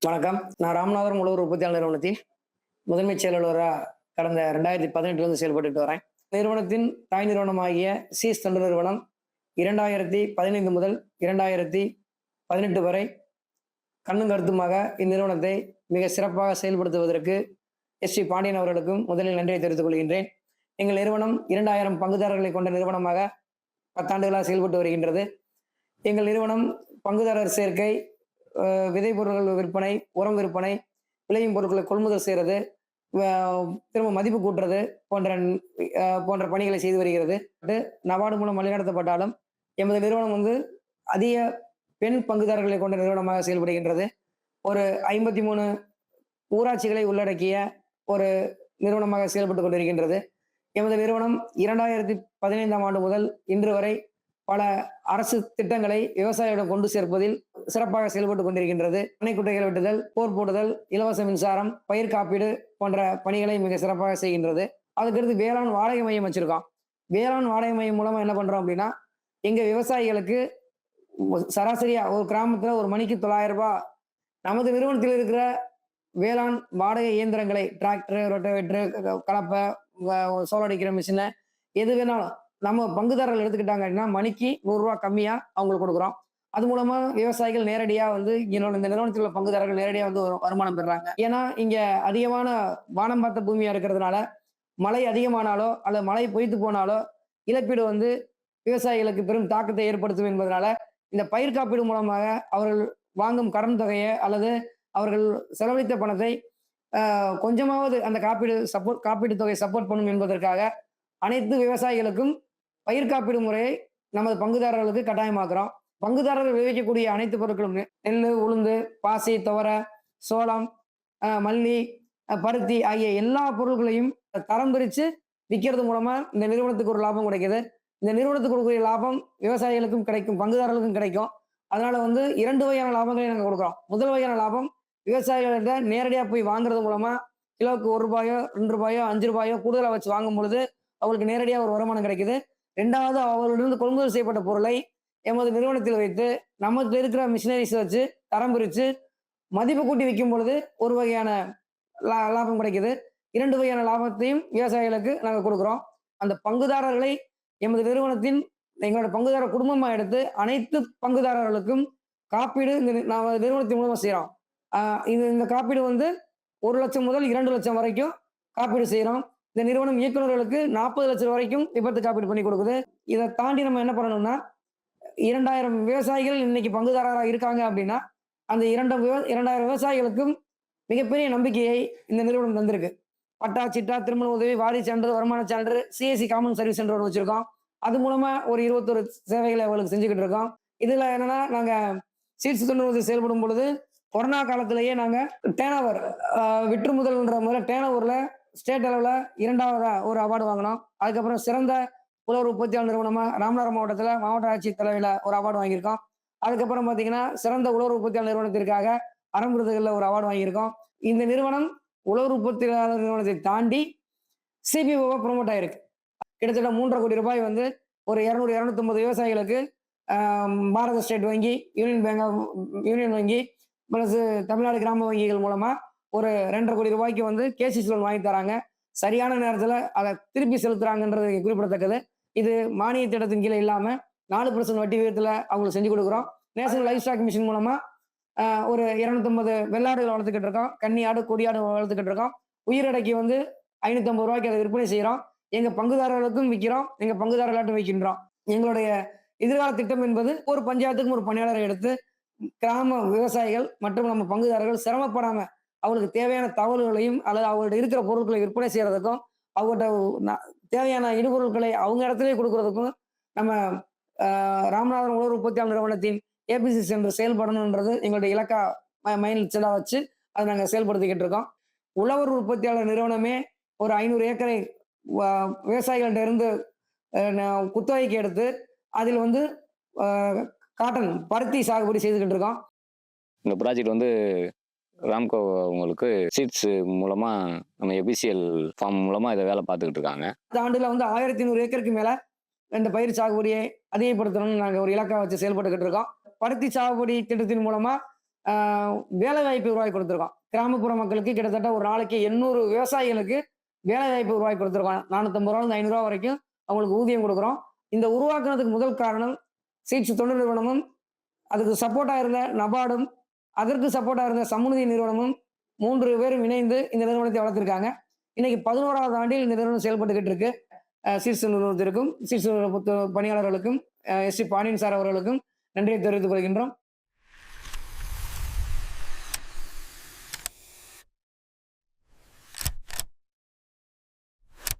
வணக்கம். நான் ராமநாதபுரம் உழவர் உற்பத்தியாளர் நிறுவனத்தின் முதன்மைச் செயலாளரா கடந்த 2018 செயல்பட்டுட்டு வரேன். நிறுவனத்தின் தாய் நிறுவனமாகிய சீஸ் தொண்டு நிறுவனம் 2015 முதல் 2018 வரை கண்ணும் கருத்துமாக இந்நிறுவனத்தை மிக சிறப்பாக செயல்படுத்துவதற்கு எஸ்.வி. பாண்டியன் அவர்களுக்கும் முதலில் நன்றியை தெரிவித்துக் கொள்கின்றேன். எங்கள் நிறுவனம் 2000 பங்குதாரர்களை கொண்ட நிறுவனமாக 10 ஆண்டுகளாக செயல்பட்டு வருகின்றது. எங்கள் நிறுவனம் பங்குதாரர் சேர்க்கை, விதை பொருட்கள் விற்பனை, உரம் விற்பனை, விளையும் பொருட்களை கொள்முதல் செய்கிறது, திரும்ப மதிப்பு கூட்டுறது போன்ற பணிகளை செய்து வருகிறது. நபார்டு மூலம் வழிநடத்தப்பட்டாலும் எமது நிறுவனம் அதிக பெண் பங்குதாரர்களை கொண்ட நிறுவனமாக செயல்படுகின்றது. ஒரு 53 ஊராட்சிகளை உள்ளடக்கிய ஒரு நிறுவனமாக செயல்பட்டு கொண்டிருக்கின்றது. எமது நிறுவனம் 2015 ஆண்டு முதல் இன்று வரை பல அரசு திட்டங்களை விவசாயிகளிடம் கொண்டு சேர்ப்பதில் சிறப்பாக செயல்பட்டு கொண்டிருக்கின்றது. பண்ணைக்குட்டைகள் வெட்டுதல், போர் போடுதல், இலவச மின்சாரம், பயிர் காப்பீடு போன்ற பணிகளை மிக சிறப்பாக செய்கின்றது. அதுக்கடுத்து வேளாண் வாடகை மையம் வச்சிருக்கோம். வேளாண் வாடகை மையம் மூலமா என்ன பண்றோம் அப்படின்னா, எங்க விவசாயிகளுக்கு சராசரியா ஒரு கிராமத்துல ஒரு மணிக்கு 900 ரூபாய் நமது நிறுவனத்தில் இருக்கிற வேளாண் வாடகை இயந்திரங்களை, டிராக்டர், ரொட்டவேட்டர், கலப்பை, சோளடிக்கிற மிஷினை, எது வேணாலும் நம்ம பங்குதாரர்கள் எடுத்துக்கிட்டாங்க அப்படின்னா மணிக்கு 100 ரூபாய் கம்மியா அவங்களுக்கு கொடுக்குறோம். அது மூலமா விவசாயிகள் நேரடியா இந்த நிறுவனத்தில் உள்ள பங்குதாரர்கள் நேரடியா வருமானம் பெறாங்க. ஏன்னா இங்க அதிகமான வானம் பார்த்த பூமியா இருக்கிறதுனால மழை அதிகமானாலோ அல்லது மழை பொய்த்து போனாலோ இழப்பீடு விவசாயிகளுக்கு பெரும் தாக்கத்தை ஏற்படுத்தும் என்பதனால இந்த பயிர் காப்பீடு மூலமாக அவர்கள் வாங்கும் கடன் தொகையை அல்லது அவர்கள் செலவழித்த பணத்தை கொஞ்சமாவது அந்த காப்பீடு தொகை சப்போர்ட் பண்ணும் என்பதற்காக அனைத்து விவசாயிகளுக்கும் பயிர் காப்பீடு முறையை நமது பங்குதாரர்களுக்கு கட்டாயமாக்குறோம். பங்குதாரர்கள் விளைவிக்கக்கூடிய அனைத்து பொருட்களும் நெல், உளுந்து, பாசி, துவரை, சோளம், மல்லி, பருத்தி ஆகிய எல்லா பொருட்களையும் தரம் பிரித்து விற்கிறது மூலமா இந்த நிறுவனத்துக்கு ஒரு லாபம் கிடைக்குது. இந்த நிறுவனத்துக்கு கொடுக்கக்கூடிய லாபம் விவசாயிகளுக்கும் கிடைக்கும், பங்குதாரர்களுக்கும் கிடைக்கும். அதனால 2 வகையான லாபங்களை நாங்கள் கொடுக்குறோம். முதல் வகையான லாபம் விவசாயிகள்கிட்ட நேரடியாக போய் வாங்குறது மூலமா கிலோவுக்கு 1 ரூபாயோ 2 ரூபாயோ 5 ரூபாயோ கூடுதலாக வச்சு வாங்கும் பொழுது அவங்களுக்கு நேரடியாக ஒரு வருமானம் கிடைக்குது. 2வது, அவர்களிருந்து கொள்முதல் செய்யப்பட்ட பொருளை எமது நிறுவனத்தில் வைத்து நமக்கு இருக்கிற மிஷினரிஸ் வச்சு தரம் பிரித்து மதிப்பு கூட்டி விற்கும் பொழுது ஒரு வகையான லாபம் கிடைக்குது. 2 வகையான லாபத்தையும் விவசாயிகளுக்கு நாங்கள் கொடுக்குறோம். அந்த பங்குதாரர்களை எமது நிறுவனத்தின் எங்களோட பங்குதாரர் குடும்பமாக எடுத்து அனைத்து பங்குதாரர்களுக்கும் காப்பீடு நம்ம நிறுவனத்தின் மூலமாக செய்கிறோம். இந்த காப்பீடு 1 லட்சம் முதல் 2 லட்சம் வரைக்கும் காப்பீடு செய்கிறோம். இந்த நிறுவனம் இயக்குநர்களுக்கு 40 லட்சம் வரைக்கும் விபத்து காப்பீடு பண்ணி கொடுக்குது. இதை தாண்டி நம்ம என்ன பண்ணணும்னா, 2000 விவசாயிகள் இன்னைக்கு பங்குதாரராக இருக்காங்க அப்படின்னா அந்த 2000 விவசாயிகளுக்கும் மிகப்பெரிய நம்பிக்கையை இந்த நிறுவனம் தந்திருக்கு. பட்டா, சிட்டா, திருமண உதவி, வாரி சான்று, வருமான சான்று, சிஎஸ்சி காமன் சர்வீஸ் சென்டர் வச்சிருக்கோம். அது மூலமா ஒரு 21 சேவைகளை அவங்களுக்கு செஞ்சுக்கிட்டு இருக்கோம். இதுல என்னன்னா, நாங்க சீட்ஸ் தொண்டு செயல்படும் பொழுது கொரோனா காலத்திலேயே நாங்க டேனோவர் விற்றுமுதல்ன்ற முறை டேனோவர்ல ஸ்டேட் அளவுல 2வது ஒரு அவார்டு வாங்கினோம். அதுக்கப்புறம் சிறந்த உழவர் உற்பத்தியாளர் நிறுவனமா ராமநாதபுரம் மாவட்டத்துல மாவட்ட ஆட்சியர் தலைமையில ஒரு அவார்டு வாங்கியிருக்கோம். அதுக்கப்புறம் பாத்தீங்கன்னா சிறந்த உழவர் உற்பத்தியாளர் நிறுவனத்திற்காக அறம் விருதுகள்ல ஒரு அவார்டு வாங்கியிருக்கோம். இந்த நிறுவனம் உழவர் உற்பத்தியாளர் நிறுவனத்தை தாண்டி சிபிஓவா ப்ரொமோட் ஆயிருக்கு. கிட்டத்தட்ட 3.5 கோடி ரூபாய் ஒரு 200-250 விவசாயிகளுக்கு பாரத ஸ்டேட் வங்கி, யூனியன் வங்கி பிளஸ் தமிழ்நாடு கிராம வங்கிகள் மூலமா ஒரு 2.5 கோடி ரூபாய்க்கு கேசிசி லோன் வாங்கி தராங்க. சரியான நேரத்தில் அதை திருப்பி செலுத்துறாங்கன்றது குறிப்பிடத்தக்கது. இது மானிய திட்டத்தின் கீழே இல்லாம 4% வட்டி விகிதத்தில் அவங்களுக்கு செஞ்சு கொடுக்குறோம். நேஷனல் லைஃப் ஸ்டாக் மிஷன் மூலமா ஒரு 250 வெள்ளாடுகள் வளர்த்துக்கிட்டு இருக்கோம். கன்னி ஆடு, கொடியாடு வளர்த்துக்கிட்டு இருக்கோம். உயிரடைக்கு 550 ரூபாய்க்கு அதை விற்பனை செய்கிறோம். எங்க பங்குதாரர்களுக்கும் விற்கிறோம், எங்க பங்குதாரர்களாட்டும் விற்கின்றோம். எங்களுடைய எதிர்கால திட்டம் என்பது ஒரு பஞ்சாயத்துக்கும் ஒரு பணியாளரை எடுத்து கிராம விவசாயிகள் மற்றும் நம்ம பங்குதாரர்கள் சிரமப்படாம அவங்களுக்கு தேவையான தகவல்களையும் அல்லது அவங்கள்ட்ட இருக்கிற பொருட்களை விற்பனை செய்யறதுக்கும் அவங்கள்ட்ட தேவையான இடுபொருட்களை அவங்க இடத்துலயே கொடுக்கறதுக்கும் நம்ம ராமநாதபுரம் உழவர் உற்பத்தியாளர் நிறுவனத்தின் ஏபிசி சென்டர் செயல்படணுன்றது எங்களுடைய இலக்கா மைண்ட் செட்டா வச்சு அதை நாங்கள் செயல்படுத்திக்கிட்டு இருக்கோம். உழவர் உற்பத்தியாளர் நிறுவனமே ஒரு 500 ஏக்கரை விவசாயிகள்கிட்ட இருந்து குத்தகைக்கு எடுத்து அதில் காட்டன், பருத்தி சாகுபடி செய்துக்கிட்டு இருக்கோம். இந்த ப்ராஜெக்ட் ராம்கோ உங்களுக்கு சீட்ஸ் மூலமா நம்ம எபிசிஎல் ஃபார்ம் மூலமா இதை வேலை பார்த்துக்கிட்டு இருக்காங்க. இந்த ஆண்டுல 1100 ஏக்கருக்கு மேல இந்த பயிர் சாகுபடியை அதிகப்படுத்தணும்னு நாங்கள் ஒரு இலக்கா வச்சு செயல்பட்டுக்கிட்டு இருக்கோம். பருத்தி சாகுபடி திட்டத்தின் மூலமா வேலை வாய்ப்பு உருவாக்கி கொடுத்துருக்கோம். கிராமப்புற மக்களுக்கு கிட்டத்தட்ட ஒரு நாளைக்கு 800 விவசாயிகளுக்கு வேலை வாய்ப்பு உருவாக்கி கொடுத்துருக்கோம். 450 500 வரைக்கும் அவங்களுக்கு ஊதியம் கொடுக்குறோம். இந்த உருவாக்குனதுக்கு முதல் காரணம் சீட்ஸ் தொண்டு நிறுவனமும், அதுக்கு சப்போர்ட்டா இருந்த நபார்டும், அதற்கு சப்போர்ட்டா இருந்த சமூகநீதி நிறுவனமும் 3 பேரும் இணைந்து இந்த நிறுவனத்தை வளர்த்திருக்காங்க. இன்னைக்கு 11வது ஆண்டில் இந்த நிறுவனம் செயல்பட்டுக்கிட்டு இருக்கு. சீட்ஸ் நிறுவனத்திற்கும், சீட்ஸ் பணியாளர்களுக்கும், எஸ்டி பாண்டியன் சார் அவர்களுக்கும் நன்றியை தெரிவித்துக் கொள்கின்றோம்.